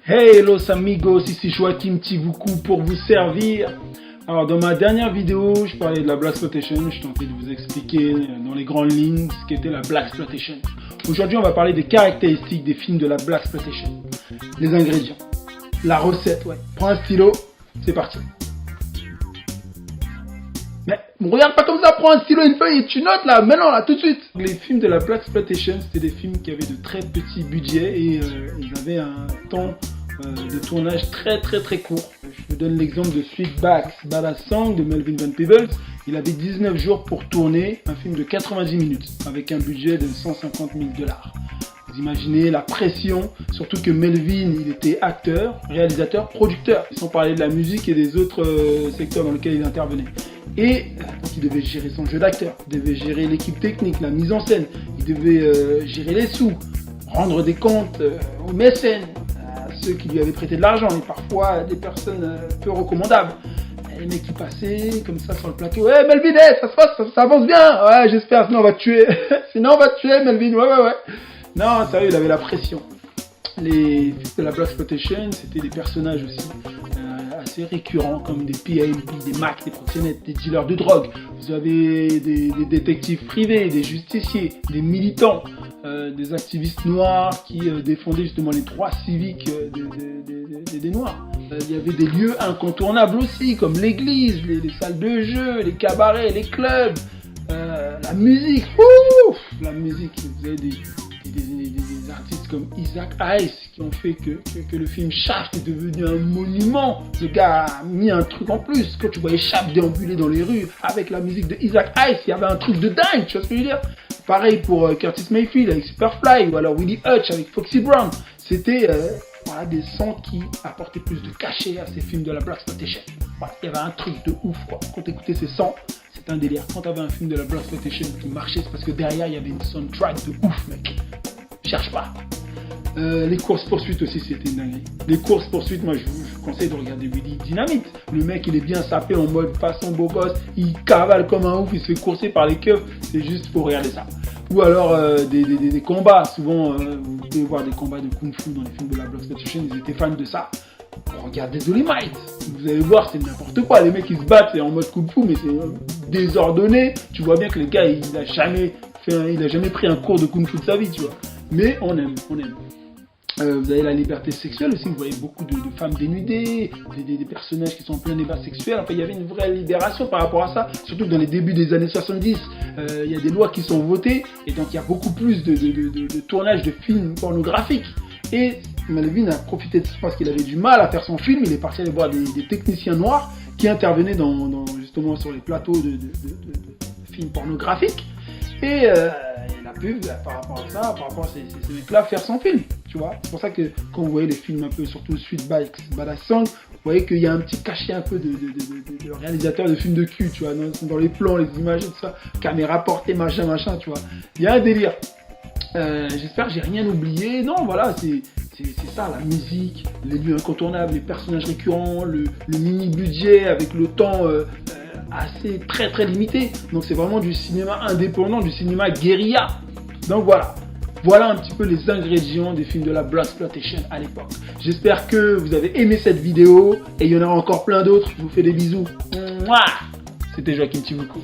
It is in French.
Hey los amigos, ici Joachim Tivuku pour vous servir. Alors dans ma dernière vidéo, je parlais de la Blaxploitation, je tentais de vous expliquer dans les grandes lignes ce qu'était la Blaxploitation. Aujourd'hui on va parler des caractéristiques des films de la Blaxploitation. Les ingrédients, la recette, ouais. Prends un stylo, c'est parti. Mais regarde pas comme ça, prends un stylo, une feuille et tu notes là, maintenant là, tout de suite. Les films de la Blaxploitation, c'était des films qui avaient de très petits budgets et ils avaient un temps de tournage très court. Je vous donne l'exemple de Sweetback's Badass Song de Melvin Van Peebles. Il avait 19 jours pour tourner un film de 90 minutes avec un budget de 150 000 $. Vous imaginez la pression, surtout que Melvin, il était acteur, réalisateur, producteur, sans parler de la musique et des autres secteurs dans lesquels il intervenait. Et donc il devait gérer son jeu d'acteur, il devait gérer l'équipe technique, la mise en scène, il devait gérer les sous, rendre des comptes aux mécènes, à ceux qui lui avaient prêté de l'argent, et parfois des personnes peu recommandables. Et les mecs qui passaient comme ça sur le plateau, hey, Melvin, hey, ça se passe, ça avance bien, ouais j'espère, sinon on va te tuer, sinon on va te tuer Melvin, ouais. Non, sérieux, il avait la pression. Les films de la Blaxploitation, c'était des personnages aussi assez récurrents comme des PIMP, des Mac, des proxénètes, des dealers de drogue. Vous avez des détectives privés, des justiciers, des militants, des activistes noirs qui défendaient justement les droits civiques des Noirs. Il y avait des lieux incontournables aussi comme l'église, les salles de jeu, les cabarets, les clubs, la musique. Ouf, la musique, vous avez des artistes comme Isaac Hayes qui ont fait que le film Shaft est devenu un monument. Le gars a mis un truc en plus. Quand tu voyais Shaft déambuler dans les rues avec la musique de Isaac Hayes, il y avait un truc de dingue, tu vois ce que je veux dire? Pareil pour Curtis Mayfield avec Superfly ou alors Willie Hutch avec Foxy Brown. C'était des sons qui apportaient plus de cachet à ces films de la Blaxploitation. Voilà, il y avait un truc de ouf quoi. Quand tu écoutais ces sons, c'était un délire. Quand tu avais un film de la Blaxploitation qui marchait, c'est parce que derrière il y avait une soundtrack de ouf mec. Cherche pas. Les courses-poursuites aussi, c'était une dinguerie. Les courses-poursuites, moi, je vous conseille de regarder Willy Dynamite. Le mec, il est bien sapé en mode façon beau gosse. Il cavale comme un ouf, il se fait courser par les keufs. C'est juste pour regarder ça. Ou alors des combats. Souvent, vous pouvez voir des combats de kung-fu dans les films de la Blaxploitation. Ils étaient fans de ça. Regardez Dolomite. Vous allez voir, c'est n'importe quoi. Les mecs, ils se battent, c'est en mode kung-fu, mais c'est désordonné. Tu vois bien que le gars, il a jamais pris un cours de kung-fu de sa vie, tu vois. Mais on aime. Vous avez la liberté sexuelle aussi, vous voyez beaucoup de femmes dénudées, des personnages qui sont en plein débat sexuel. Enfin, il y avait une vraie libération par rapport à ça, surtout que dans les débuts des années 70, il y a des lois qui sont votées, et donc il y a beaucoup plus de tournage de films pornographiques. Et Melvin a profité de ça parce qu'il avait du mal à faire son film, il est parti aller voir des techniciens noirs qui intervenaient justement sur les plateaux de films pornographiques. Et il a pu, par rapport à ces mecs-là, faire son film, tu vois. C'est pour ça que quand vous voyez les films un peu, surtout Sweetback's Badass Song, vous voyez qu'il y a un petit cachet un peu de réalisateur de films de cul, tu vois, dans les plans, les images et tout ça, caméra portée, machin, tu vois. Il y a un délire. J'espère que j'ai rien oublié. Non, voilà, c'est ça, la musique, les lieux incontournables, les personnages récurrents, le mini-budget avec le temps assez très limité. Donc c'est vraiment du cinéma indépendant, du cinéma guérilla. Donc voilà un petit peu les ingrédients des films de la Blaxploitation à l'époque. J'espère que vous avez aimé cette vidéo et il y en aura encore plein d'autres. Je vous fais des bisous. C'était Joachim Tivuku.